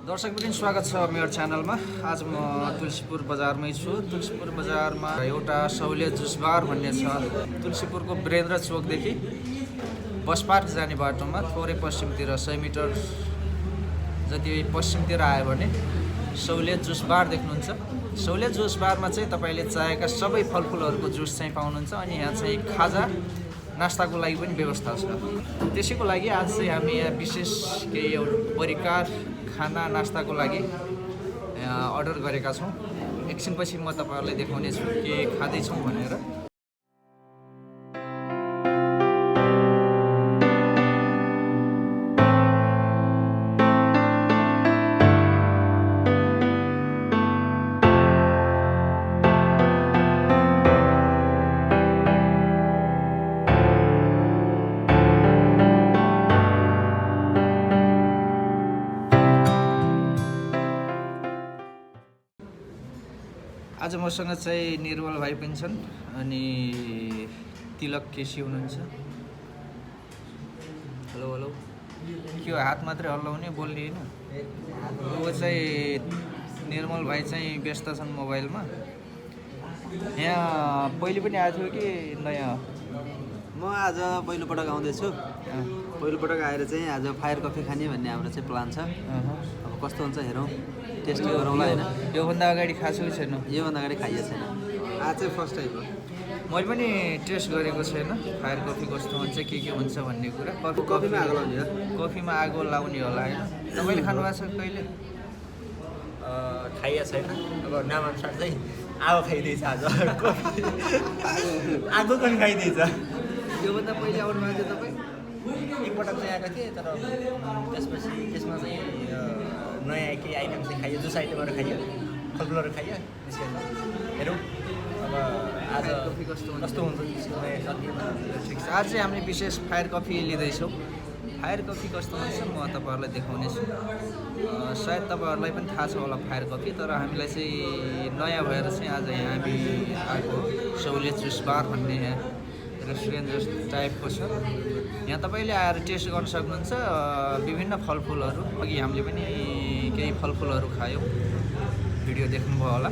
दर्शकवृन्द स्वागत छ मेरो च्यानलमा। आज म तुलसीपुर बजारमै छु। तुलसीपुर बजारमा एउटा सहुलियत जुस बार भन्ने छ। तुलसीपुरको वीरेन्द्र चोकदेखि बस पार्क जाने बाटोमा थोरै पश्चिमतिर 100 मिटर जति पश्चिमतिर आयो भने सहुलियत जुस बार देख्नुहुन्छ। सहुलियत जुस बारमा चाहिँ तपाईले चाहेका सबै फलफुलहरूको जुस चाहिँ पाउनुहुन्छ अनि यहाँ चाहिँ खाजा नास्ताको लागि पनि व्यवस्था छ। त्यसैको लागि आज चाहिँ हामी यहाँ विशेष केही एउटा परिकार खाना नास्ताको लागि अर्डर गरेका छौँ। एकछिनपछि म तपाईहरुलाई देखाउने छु के खाँदैछौँ भनेर। आज मसँग चाहिँ निर्मल भाइ पनि छन् अनि तिलक केसी हुनुहुन्छ। हेलो हेलो के हो, हात मात्रै हल्लाउने बोल्ने हैन? ऊ चाहिँ निर्मल भाइ चाहिँ व्यस्त छन् मोबाइलमा। यहाँ पहिले पनि आएको थियो कि नयाँ? म आज पहिलोपटक आउँदैछु। पहिलोपटक आएर चाहिँ आज फायर कफी खाने भन्ने हाम्रो चाहिँ प्लान छ। अब कस्तो हुन्छ हेरौँ, टेस्ट गरौँला हैन। योभन्दा अगाडि खाएको कि छैन? योभन्दा अगाडि खाइएको छैन, आज चाहिँ फर्स्ट टाइम हो। मैले पनि टेस्ट गरेको छैन फायर कफी कस्तो हुन्छ के हुन्छ भन्ने कुरा। कफीमा आगो लाउने हो? कफीमा आगो लाउने होला हैन? तपाईले खानु भएको छ कहिले? खाइएको छैन। अब नामअनुसार चाहिँ आगो खाइदिएछ आज। आगो पनि खाइदिएछ। योभन्दा पहिले आउनु भएको थियो तपाईँ? एकपटक चाहिँ आएको थिएँ, तर त्यसपछि त्यसमा चाहिँ नयाँ केही आइटम चाहिँ खाइयो, जुस आइटमहरू खाइयो, फलफुलहरू खाइयो। हेरौँ अब आज कफी कस्तो हुन्छ? ठिक छ। आज चाहिँ हामीले विशेष फायर कफी लिँदैछौँ। फायर कफी कस्तो हुन्छ म तपाईँहरूलाई देखाउने छु। सायद तपाईँहरूलाई पनि थाहा छ होला फायर कफी, तर हामीलाई चाहिँ नयाँ भएर चाहिँ आज यहाँ हामी आएको सहुलियत जुस बार भन्ने यहाँ रेस्टुरेन्ट जस्तो टाइपको छ। यहाँ तपाईँले आएर टेस्ट गर्न सक्नुहुन्छ विभिन्न फलफुलहरू। अघि हामीले पनि केही फलफुलहरू खायौँ, भिडियो देख्नुभयो होला।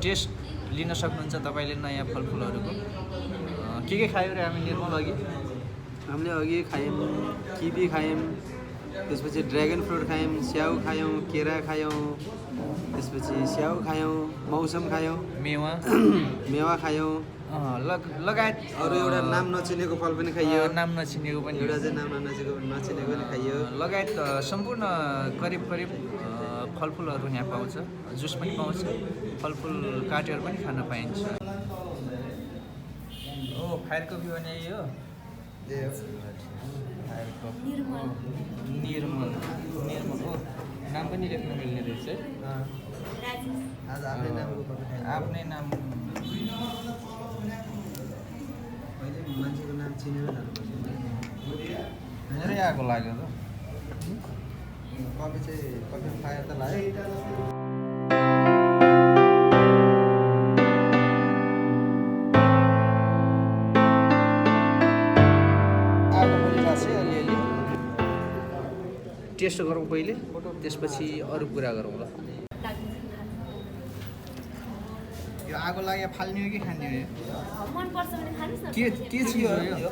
टेस्ट लिन सक्नुहुन्छ तपाईँले नयाँ फलफुलहरूको। के खायौँ रे हामी निर्मल अघि? हामीले अघि खायौँ किवी खायौँ, त्यसपछि ड्र्यागन फ्रुट खायौँ, स्याउ खायौँ, केरा खायौँ, त्यसपछि स्याउ खायौँ, मौसम खायौँ, मेवा खायौँ, लगायत अरू एउटा नाम नचिनेको फल पनि खाइयो। नाम नचिनेको पनि, एउटा चाहिँ नाम नचिनेको पनि खाइयो। लगायत सम्पूर्ण करिब फलफुलहरू यहाँ पाउँछ, जुस पनि पाउँछ, फलफुल काटेर पनि खान पाइन्छ। ओ फायर कफी भने यही हो? फायर कफी निर्मल हो, नाम पनि लेख्न मिल्ने रहेछ है। आज आफ्नै नामको कफी खायौँ। आफ्नै नाम अहिले मान्छेको नाम चिनेर जानुपर्छ। धेरै आगो लाग्यो त। कफी फायर त लाग्यो। आगो बलिरहेको छ अलिअलि। टेस्ट गरौँ पहिले, त्यसपछि अरू कुरा गरौँ ल। यो आगो लाग्यो फाल्ने हो कि खाने हो? मनपर्छ भने खानुस् न। के चिज हो यो?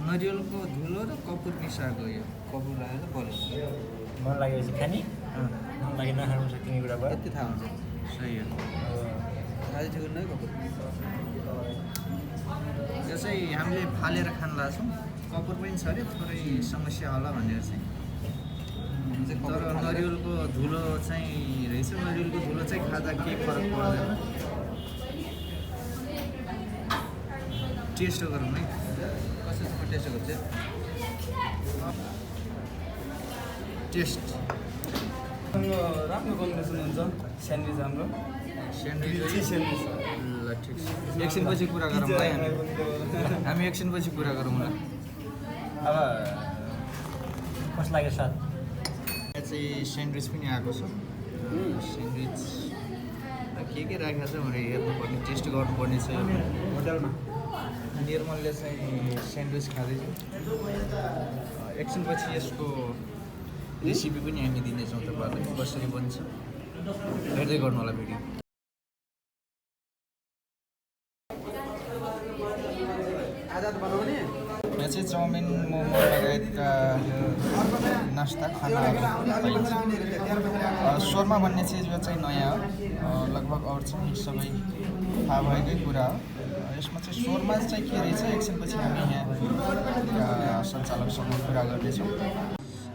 नरिवलको धुलो र कपुर मिसाएको यो। कफी लगाएर बल्यो। मन लागेपछि खाने, मन लागि नखानु सक्ने कुरा भयो। यति थाहा हुन्छ। सही हो। आज ठिक नै कपुर। यो चाहिँ हामीले फालेर खान लाग्छौँ। कपुर पनि छ अरे, थोरै समस्या होला भनेर चाहिँ। तर नरिवलको धुलो चाहिँ रहेछ। नरिवलको धुलो चाहिँ खाँदा केही फरक पर्दैन। टेस्ट गरौँ है, कसरी टेस्ट गर्छ? टेस्ट राम्रो कम्बिनेसन हुन्छ स्यान्डविच हाम्रो। स्यान्डविच चिज स्यान्डविच। ल ठिक छ, एकछिनपछि कुरा गरौँ है हामी एकछिनपछि कुरा गरौँ ल। अब कस्तो लाग्यो स्वाद? यहाँ चाहिँ स्यान्डविच पनि आएको छ। स्यान्डविच के राखेको छ भनेर हेर्नुपर्ने, टेस्ट गर्नुपर्ने छ। होटलमा निर्मलले चाहिँ स्यान्डविच खाँदैछ। एकछिनपछि यसको रेसिपी पनि हामी दिनेछौँ तपाईँहरूलाई कसरी बन्छ हेर्दै गर्नु होला भिडियो। यहाँ चाहिँ चाउमिन मोमो लगायतका नास्ता खानाहरू पाइन्छ। सोरमा भन्ने चिज यो चाहिँ नयाँ हो, लगभग अरू चाहिँ सबै थाहा भएकै कुरा हो। यसमा चाहिँ सोरमा चाहिँ के रहेछ एकछिनपछि हामी यहाँ सञ्चालकसँग कुरा गर्नेछौँ।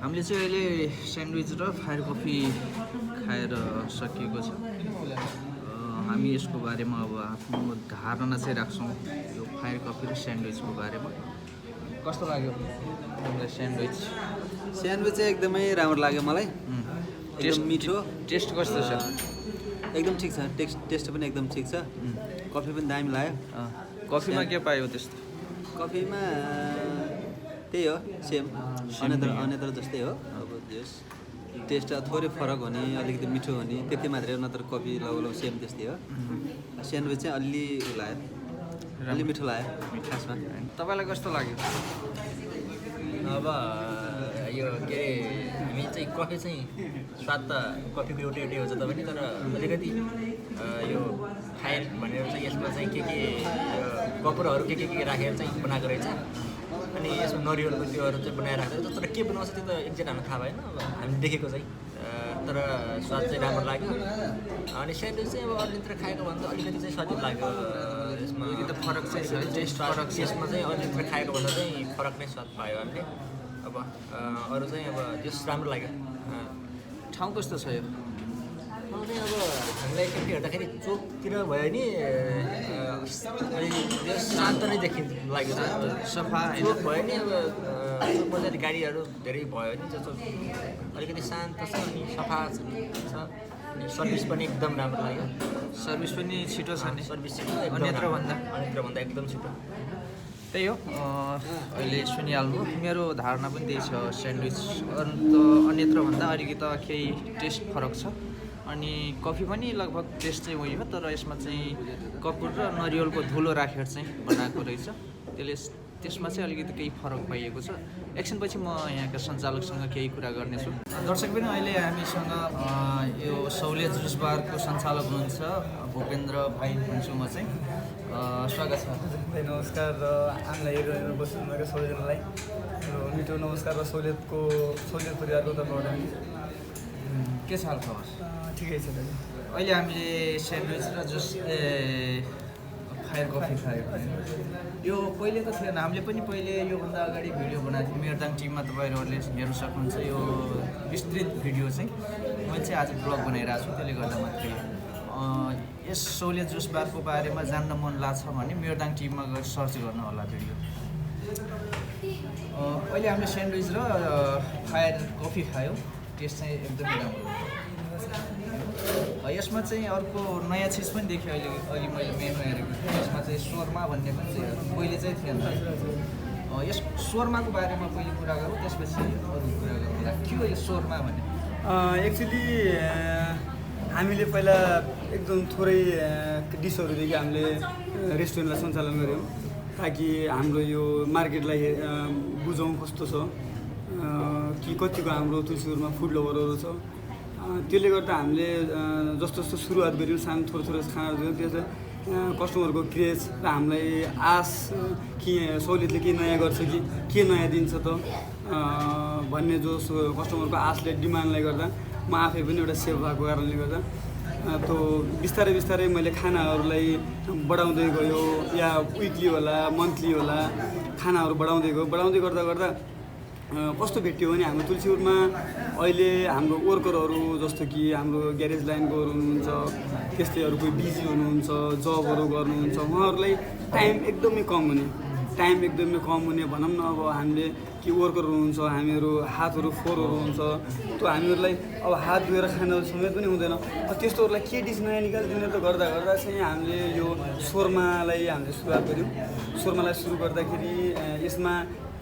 हामीले चाहिँ अहिले स्यान्डविच र फायर कफी खाएर सकिएको छ। हामी यसको बारेमा अब आफ्नो धारणा चाहिँ राख्छौँ यो फायर कफी र स्यान्डविचको बारेमा। कस्तो लाग्यो हामीलाई स्यान्डविच? स्यान्डविच चाहिँ एकदमै राम्रो लाग्यो मलाई। एकदम मिठो। टेस्ट कस्तो छ? एकदम ठिक छ, टेस्ट पनि एकदम ठिक छ। कफी पनि दामी लाग्यो। कफीमा के पायो त्यस्तो? कफीमा त्यही हो, सेम अन्यत्र जस्तै हो। अब जस टेस्ट थोरै फरक हुने, अलिकति मिठो हुने त्यति मात्रै हो, नत्र कफी लगभग सेम त्यस्तै हो। स्यान्डविच चाहिँ अलि लाग्यो, अलि मिठो लाग्यो खासमा। तपाईँलाई कस्तो लाग्यो? अब यो के अरे हामी चाहिँ कफी चाहिँ स्वाद त कफीको एउटै हुन्छ तपाईँ नि, तर अलिकति यो फायर भनेर चाहिँ यसमा चाहिँ के कपुरहरू के राखेर चाहिँ बनाएको रहेछ। अनि यसमा नरिवलको त्योहरू चाहिँ बनाएर राखेको छ, तर के बनाउँछ त्यो त एक्ज्याक्ट हामीलाई थाहा भएन। अब हामीले देखेको चाहिँ तर स्वाद चाहिँ राम्रो लाग्यो। अनि स्यान्डविच चाहिँ अब अन्यत्र खाएको भन्दा अलिकति चाहिँ स्वादिलो लाग्यो। यसमा अलिकति फरक चाहिँ छ, टेस्ट फरक छ। यसमा चाहिँ अन्यत्र खाएको भन्दा चाहिँ फरक नै स्वाद पायो हामीले। अब अरू चाहिँ अब त्यस राम्रो लाग्यो। ठाउँ कस्तो छ यो? ठाउँ चाहिँ अब हामीलाई एकचोटि हेर्दाखेरि चोकतिर भयो नि अलि शान्त नै लाग्यो। सफा चोक भयो नि, अब चोकमा चाहिँ गाडीहरू धेरै भयो नि, त्यो चोक अलिकति शान्त छ अनि सफा छ। अनि सर्भिस पनि एकदम राम्रो लाग्यो। सर्भिस पनि छिटो छ नि? सर्भिस छिटो, अन्यत्रभन्दा एकदम छिटो। त्यही हो, अहिले सुनिहाल्नु। मेरो धारणा पनि त्यही छ। स्यान्डविच अन्यत्रभन्दा अलिकति केही टेस्ट फरक छ। अनि कफी पनि लगभग टेस्ट चाहिँ उयो हो, तर यसमा चाहिँ कपुर र नरिवलको धुलो राखेर चाहिँ बनाएको रहेछ। त्यसमा चाहिँ अलिकति केही फरक पाइएको छ। एकछिनपछि म यहाँका सञ्चालकसँग केही कुरा गर्नेछु। दर्शक पनि अहिले हामीसँग यो सहुलियत जुस बारको सञ्चालक हुनुहुन्छ भूपेन्द्र भाइ भन्छु म चाहिँ। स्वागत छ। नमस्कार र हामीलाई हेरेर बस्नुभएको सबैजनालाई मिठो नमस्कार र सहुलियत परिवारको तर्फबाट के छ हाल खबर? ठिकै छ दाजु। अहिले हामीले स्यान्डविच र जुस फायर कफी खायो। यो पहिले त थिएन, हामीले पनि पहिले योभन्दा अगाडि भिडियो बनाएको थियौँ। मेरदाङ टिममा तपाईँहरूले हेर्न सक्नुहुन्छ यो विस्तृत भिडियो चाहिँ। मैले चाहिँ आज ब्लग बनाइरहेको छु, त्यसले गर्दा मात्रै। यस सहुलियत जुस बारको बारेमा जान्न मन लाग्छ भने मेरदाङ टिममा गएर सर्च गर्नु होला भिडियो। अहिले हामीले स्यान्डविच र फायर कफी खायौँ। टेस्ट चाहिँ एकदमै राम्रो हो। यसमा चाहिँ अर्को नयाँ चिज पनि देखेँ अहिले मैले मेनु हेरेको थिएँ। यसमा चाहिँ सोरमा भन्ने पनि पहिले चाहिँ थिएन। यस सोर्माको बारेमा पहिले कुरा गरौँ, त्यसपछि अरू कुरा गरौँला। के हो यो सोर्मा भन्ने? एक्चुली हामीले पहिला एकदम थोरै डिसहरूदेखि हामीले रेस्टुरेन्टलाई सञ्चालन गऱ्यौँ ताकि हाम्रो यो मार्केटलाई बुझौँ कस्तो छ, कि कतिको हाम्रो तुलसीपुरमा फुड लभरहरू छ। त्यसले गर्दा हामीले जस्तो सुरुवात गऱ्यौँ, सानो थोरै खानाहरू दियौँ। त्यसले कस्टमरको क्रेज र हामीलाई आश कि सहुलियतले के नयाँ गर्छ कि के नयाँ दिन्छ त भन्ने जो कस्टमरको आशले डिमान्डले गर्दा म आफै पनि एउटा सेफ भएको कारणले गर्दा त्यो बिस्तारै मैले खानाहरूलाई बढाउँदै गयो, या विकली होला मन्थली होला खानाहरू बढाउँदै गर्दा कस्तो भेट्यो भने हाम्रो तुलसीपुरमा अहिले हाम्रो वर्करहरू जस्तो कि हाम्रो ग्यारेज लाइनकोहरू हुनुहुन्छ, त्यस्तै अरू कोही बिजी हुनुहुन्छ, जबहरू गर्नुहुन्छ, उहाँहरूलाई टाइम एकदमै कम हुने भनौँ न। अब हामीले कि वर्कर हुनुहुन्छ, हामीहरू हातहरू फोहोरहरू हुन्छ, त्यो हामीहरूलाई अब हात धोएर खाना समेत पनि हुँदैन। त्यस्तोहरूलाई के डिस नयाँ निकालिदिने त गर्दा चाहिँ हामीले यो सोर्मालाई हामीले सुरुवात गऱ्यौँ। सोर्मालाई सुरु गर्दाखेरि यसमा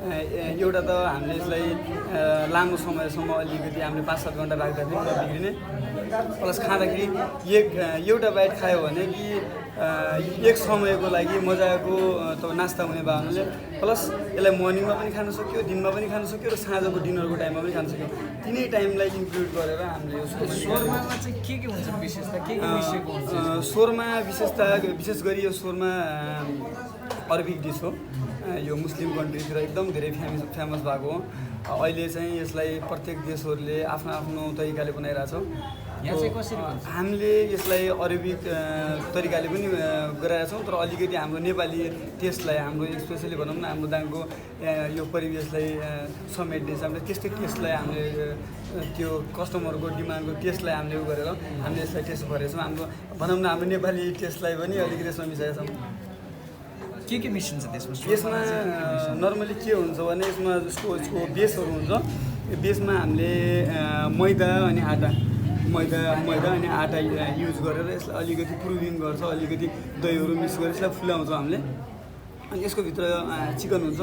एउटा त हामीले यसलाई लामो समयसम्म अलिकति हामीले 5-7 घन्टा राख्दाखेरि बिग्रिने प्लस खाँदाखेरि एउटा बाइट खायो भने कि एक समयको लागि मजाको तपाईँ नास्ता हुने भयो हुनाले प्लस यसलाई मर्निङमा पनि खान सक्यो दिनमा पनि खान सक्यो र साँझको डिनरको टाइममा पनि खान सक्यो तिनै टाइमलाई इन्क्लुड गरेर हामीले यो सोर्मामा चाहिँ के हुन्छ विशेषता के मिसिएको हुन्छ सोरमा विशेष गरी यो सोरमा अरबिक डिस हो यो मुस्लिम कन्ट्रीतिर एकदम धेरै फेमस भएको हो अहिले चाहिँ यसलाई प्रत्येक देशहरूले आफ्नो तरिकाले बनाइरहेछ हामीले यसलाई अरबिक तरिकाले पनि गरिरहेका छौँ तर अलिकति हाम्रो नेपाली टेस्टलाई हाम्रो स्पेसली भनौँ न हाम्रो दाङको यो परिवेशलाई समेट्ने हामीले त्यस्तै टेस्टलाई हामीले त्यो कस्टमरको डिमान्डको टेस्टलाई हामीले उयो गरेर हामीले यसलाई टेस्ट गरेका छौँ हाम्रो भनौँ न हाम्रो नेपाली टेस्टलाई पनि अलिकति यसमा मिसाएका छौँ के मिसिन्छ यसमा नर्मली के हुन्छ भने यसमा जस्तो यसको बेसहरू हुन्छ यो बेसमा हामीले मैदा अनि आटा युज गरेर यसलाई अलिकति प्रुभिङ गर्छ अलिकति दहीहरू मिक्स गरेर यसलाई फुलाउँछौँ हामीले अनि यसको भित्र चिकन हुन्छ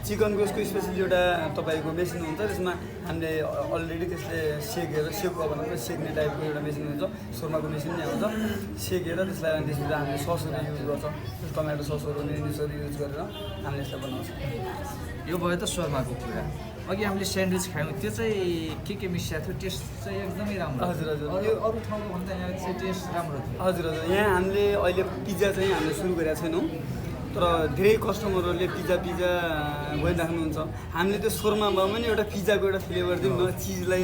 चिकनको यसको स्पेसली एउटा तपाईँको मेसिन हुन्छ त्यसमा हामीले अलरेडी त्यसले सेकको भनौँ न सेक्ने टाइपको एउटा मेसिन हुन्छ सोर्माको मेसिन नै आउँछ सेकेर त्यसलाई अनि त्यसभित्र हामीले ससहरू युज गर्छ टमाटो ससहरू मेयोनिजहरू युज गरेर हामीले यसलाई बनाउँछौँ यो भयो त सोर्माको कुरा अघि हामीले स्यान्डविच खायौँ त्यो चाहिँ के मिसिएको थियो टेस्ट चाहिँ एकदमै राम्रो हजुर यो अरू ठाउँको भन्दा यहाँ चाहिँ टेस्ट राम्रो थियो हजुर यहाँ हामीले अहिले पिज्जा चाहिँ हामीले सुरु गरेका छैनौँ तर धेरै कस्टमरहरूले पिज्जा भइराख्नुहुन्छ हामीले त्यो सोर्मामा पनि एउटा पिज्जाको एउटा फ्लेभर दिउँ न चिजलाई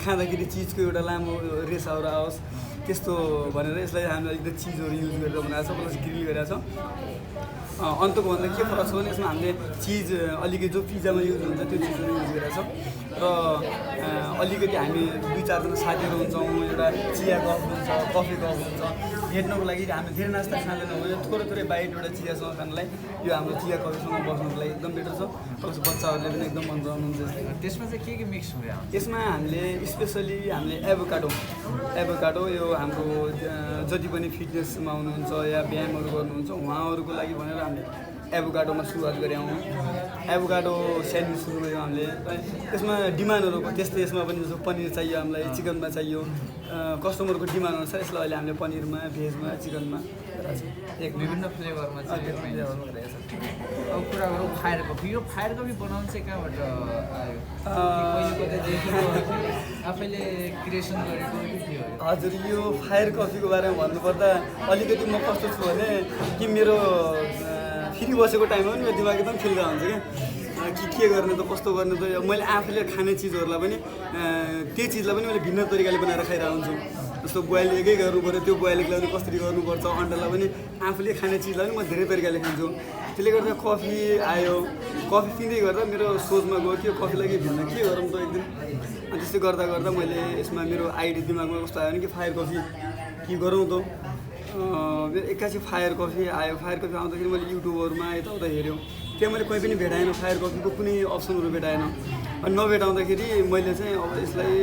खाँदाखेरि चिजको एउटा लामो रेसाहरू आओस् त्यस्तो भनेर यसलाई हामीले अलिकति चिजहरू युज गरेर बनाएको छ प्लस ग्रिल गरेको छ अन्तको भन्दा के फरक छ भने यसमा हामीले चिज अलिकति जो पिज्जामा युज हुन्छ त्यो चिजहरू युज गरेको छ र अलिकति हामी 2-4जना साथीहरू हुन्छौँ एउटा चिया कफ हुन्छ कफी कफ हुन्छ भेट्नको लागि हामी धेरै नास्ता खाँदैनौँ भने थोरै बाइट एउटा चियासँग खानलाई यो हाम्रो चिया कफीसँग बस्नुको लागि एकदम बेटर छ प्लस बच्चाहरूले पनि एकदम मन पराउनुहुन्छ त्यसमा चाहिँ के मिक्स भयो यसमा हामीले स्पेसली हामीले एभोकाडो यो हाम्रो जति पनि फिटनेसमा हुनुहुन्छ या व्यायामहरू गर्नुहुन्छ उहाँहरूको लागि भनेर हामीले एभोकाडोमा सुरुवात गऱ्यौँ एभोकाडो स्यान्डविच सुरु गऱ्यौँ हामीले त्यसमा डिमान्डहरूको त्यस्तै यसमा पनि जस्तो पनिर चाहियो हामीलाई चिकनमा चाहियो कस्टमरको डिमान्ड अनुसार यसलाई अहिले हामीले पनिरमा भेजमा चिकनमा एक विभिन्न फ्लेभरमा चाहिँ अब कुरा गरौँ फायर कफी यो फायर कफी बनाउनु चाहिँ कहाँबाट आयो आफैले क्रिएसन गरेको थियो हजुर यो फायर कफीको बारेमा भन्नुपर्दा अलिकति म कस्तो छु भने कि मेरो फ्री बसेको टाइममा पनि मेरो दिमाग एकदम खेल्दा हुन्छ क्या के गर्ने त कस्तो गर्ने त मैले आफूले खाने चिजहरूलाई पनि त्यही चिजलाई पनि मैले भिन्न तरिकाले बनाएर खाइरहेको हुन्छु जस्तो बोइल एकै गर्नु पऱ्यो त्यो बोइलको लागि कसरी गर्नुपर्छ अन्डालाई पनि आफूले खाने चिजलाई पनि म धेरै तरिकाले खान्छु त्यसले गर्दा कफी आयो कफी पिँदै गर्दा मेरो सोचमा गयो कि कफीलाई के भिन्न के गरौँ त एकदिन अनि त्यस्तै गर्दा मैले यसमा मेरो आइडिया दिमागमा कस्तो आयो भने कि फायर कफी के गरौँ त एक्कासी फायर कफी आयो फायर कफी आउँदाखेरि मैले युट्युबहरूमा यताउता हेऱ्यो त्यहाँ मैले कहीँ पनि भेटाएन फायर कफीको कुनै अप्सनहरू भेटाएन अनि नभेटाउँदाखेरि मैले चाहिँ अब यसलाई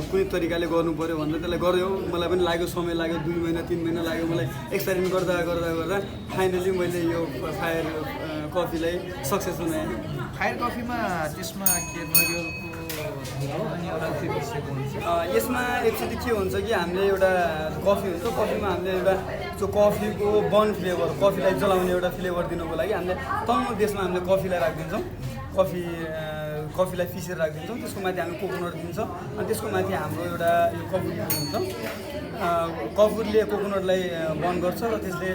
कुनै तरिकाले गर्नु पऱ्यो भनेर त्यसलाई गऱ्यो मलाई पनि लाग्यो समय लाग्यो 2 महिना 3 महिना लाग्यो मलाई एक्सपेरिमेन्ट गर्दा फाइनली मैले यो फायर कफीलाई सक्सेस बनाएँ फायर कफीमा त्यसमा के नरिवलको अनि एउटा यसमा एक्चुअली के हुन्छ कि हामीले एउटा कफी हुन्छ कफीमा हामीले एउटा त्यो कफीको बन फ्लेभर कफीलाई जलाउने एउटा फ्लेभर दिनुको लागि हामीले तल्लो देशमा हामीले कफीलाई राखिदिन्छौँ कफीलाई पिसेर राखिदिन्छौँ त्यसको माथि हामी कोकोनट दिन्छौँ अनि त्यसको माथि हाम्रो एउटा यो कफुर हुन्छ कफुरले कोकोनटलाई बन्द गर्छ र त्यसले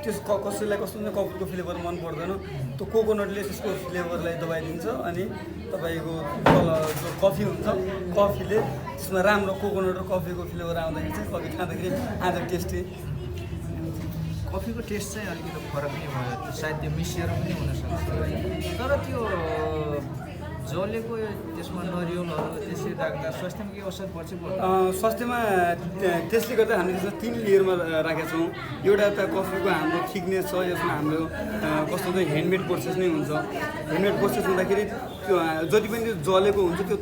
कसैलाई कस्तो हुन्छ कफुरको फ्लेभर मन पर्दैन त्यो कोकोनटले त्यसको फ्लेभरलाई दबाइदिन्छ अनि तपाईँको तल जो कफी हुन्छ कफीले त्यसमा राम्रो कोकोनट र कफीको फ्लेभर आउँदाखेरि चाहिँ कफी खाँदाखेरि आज टेस्टी कफीको टेस्ट चाहिँ अलिकति फरक नै भयो सायद त्यो मिसिएर पनि हुनसक्छ तर त्यो जलेको त्यसमा नरिवलहरू त्यसरी राख्दा स्वास्थ्यमा के असर पर्छ स्वास्थ्यमा त्यसले गर्दा हामीले त्यसमा 3 लेयरमा राखेका छौँ एउटा त कफीको हाम्रो थिकनेस छ यसमा हाम्रो कस्तो चाहिँ ह्यान्डमेड प्रोसेस नै हुन्छ ह्यान्डमेड प्रोसेस हुँदाखेरि त्यो जति पनि त्यो जलेको हुन्छ त्यो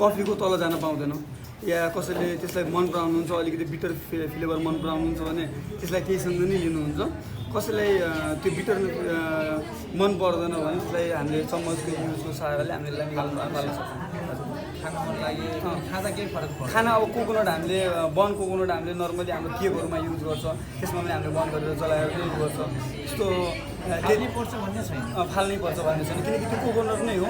कफीको तल जान पाउँदैन या कसैले त्यसलाई मन पराउनुहुन्छ अलिकति बिटर फ्लेभर मन पराउनुहुन्छ भने त्यसलाई त्यहीसँग नै लिनुहुन्छ। कसैलाई त्यो बिटर मन पर्दैन भने त्यसलाई हामीले चम्मचको युजको सहाराले हामीले निकाल्न सक्छौँ। खान मन लागि खाँदा केही फरक पर्छ? खाना अब कोकोनट हामीले बन कोकोनट हामीले नर्मली हाम्रो केकहरूमा युज गर्छ, त्यसमा पनि हामीले बन गरेर चलाएर युज गर्छ। त्यस्तो फाल्नै पर्छ भन्ने छैन, फाल्नै पर्छ भन्ने छैन, किनकि त्यो कोकोनट नै हो।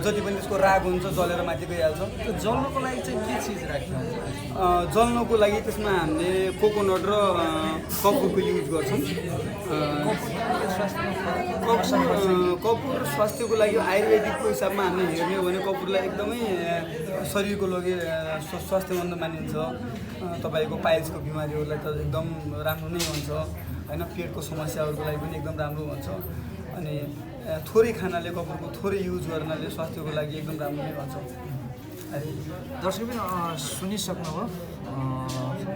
जति पनि त्यसको राग हुन्छ जलेर माथि गइहाल्छ। त्यो जल्नको लागि चाहिँ के चिज राख्नु? जल्नको लागि त्यसमा हामीले कोकोनट र कपुरको युज गर्छौँ। कपुर स्वास्थ्यको लागि आयुर्वेदिकको हिसाबमा हामीले हेर्ने हो भने कपुरलाई एकदमै शरीरको लागि स्वास्थ्यमन्द मानिन्छ। तपाईँको पाइल्सको बिमारीहरूलाई त एकदम राम्रो नै हुन्छ होइन, पेटको समस्याहरूको लागि पनि एकदम राम्रो हुन्छ। अनि थोरै खानाले कपुरको थोरै युज गर्नाले स्वास्थ्यको लागि एकदम राम्रो नै हुन्छ। दर्शक पनि सुनिसक्नुभयो,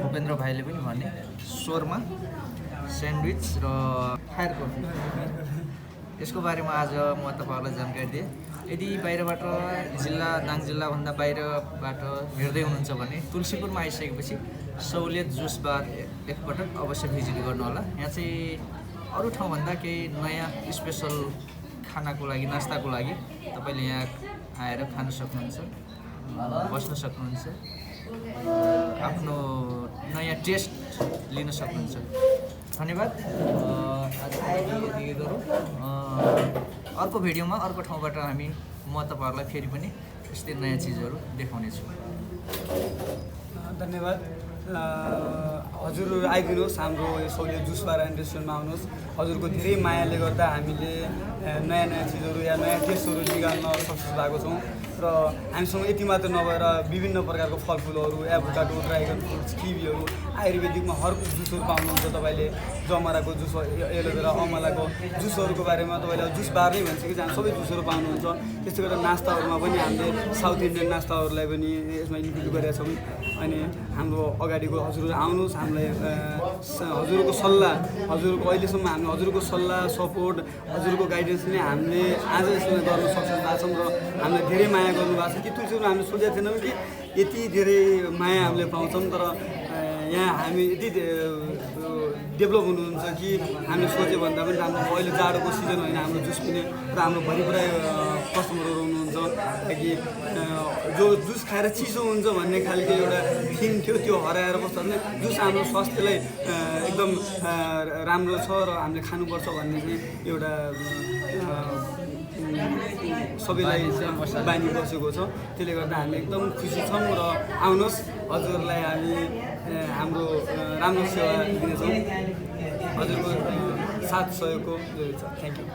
भूपेन्द्र भाइले पनि भने सोरमा स्यान्डविच र फायर कफी, यसको बारेमा आज म तपाईँहरूलाई जानकारी दिएँ। यदि बाहिरबाट दाङ जिल्लाभन्दा बाहिरबाट हेर्दै हुनुहुन्छ भने तुलसीपुरमा आइसकेपछि सहुलियत जुस बार एकपटक अवश्य भिजिट गर्नुहोला। यहाँ चाहिँ अरू ठाउँभन्दा केही नयाँ स्पेसल खानाको लागि, नास्ताको लागि तपाईँले यहाँ आएर खान सक्नुहुन्छ, बस्न सक्नुहुन्छ, आफ्नो नयाँ टेस्ट लिन सक्नुहुन्छ। धन्यवाद। आज यति गरौँ। अर्को भिडियोमा अर्को ठाउँबाट म तपाईँहरूलाई फेरि पनि यस्तै नयाँ चिजहरू देखाउनेछु। धन्यवाद। हजुर आइदिनुहोस् हाम्रो यो सहुलियत जुस बार एन्ड रेस्टुरेन्टमा आउनुहोस्। हजुरको धेरै मायाले गर्दा हामीले नयाँ नयाँ चिजहरू या नयाँ टेस्टहरू निकाल्न सक्सेस भएको छौँ। र हामीसँग यति मात्र नभएर विभिन्न प्रकारको फलफुलहरू, एभोकाडो, ड्रागन फ्रुट्स, किवीहरू, आयुर्वेदिकमा हर जुसहरू पाउनुहुन्छ तपाईँले। जमराको जुस, एलोभेरा, अमलाको जुसहरूको बारेमा तपाईँले जुस बार नै भन्छ कि जहाँ सबै जुसहरू पाउनुहुन्छ। त्यस्तै गरेर नास्ताहरूमा पनि हामीले साउथ इन्डियन नास्ताहरूलाई पनि यसमा इन्क्लुड गरेका छौँ। अनि हाम्रो अगाडिको हजुरहरू आउनुहोस्, हामीलाई हजुरको सल्लाह, हजुरको अहिलेसम्म हामी हजुरको सल्लाह, सपोर्ट, हजुरको गाइडेन्सले हामीले आज यसलाई गर्न सक्सेस भएको छौँ। र हामीलाई धेरै माया गर्नुभएको छ कि तुलसीपुरमा हामीले सोचेको थिएनौँ कि यति धेरै माया हामीले पाउँछौँ। तर यहाँ हामी यति डेभलप हुनुहुन्छ कि हामीले सोचे भन्दा पनि राम्रो। अहिले जाडोको सिजन होइन हाम्रो जुस पिने, र हाम्रो भरिपुरै कस्टमरहरू हुनुहुन्छ कि जो जुस खाएर चिसो हुन्छ भन्ने खालको एउटा थिम थियो, त्यो हराएर बस्छ भने जुस हाम्रो स्वास्थ्यलाई एकदम राम्रो छ र हामीले खानुपर्छ भन्ने चाहिँ एउटा सबैलाई बानी बसेको छ। त्यसले गर्दा हामी एकदम खुसी छौँ र आउनुहोस्, हजुरहरूलाई हामी हाम्रो राम्रो सेवा दिनेछौँ। हजुरको साथ सहयोगको जरुरी छ। Thank you.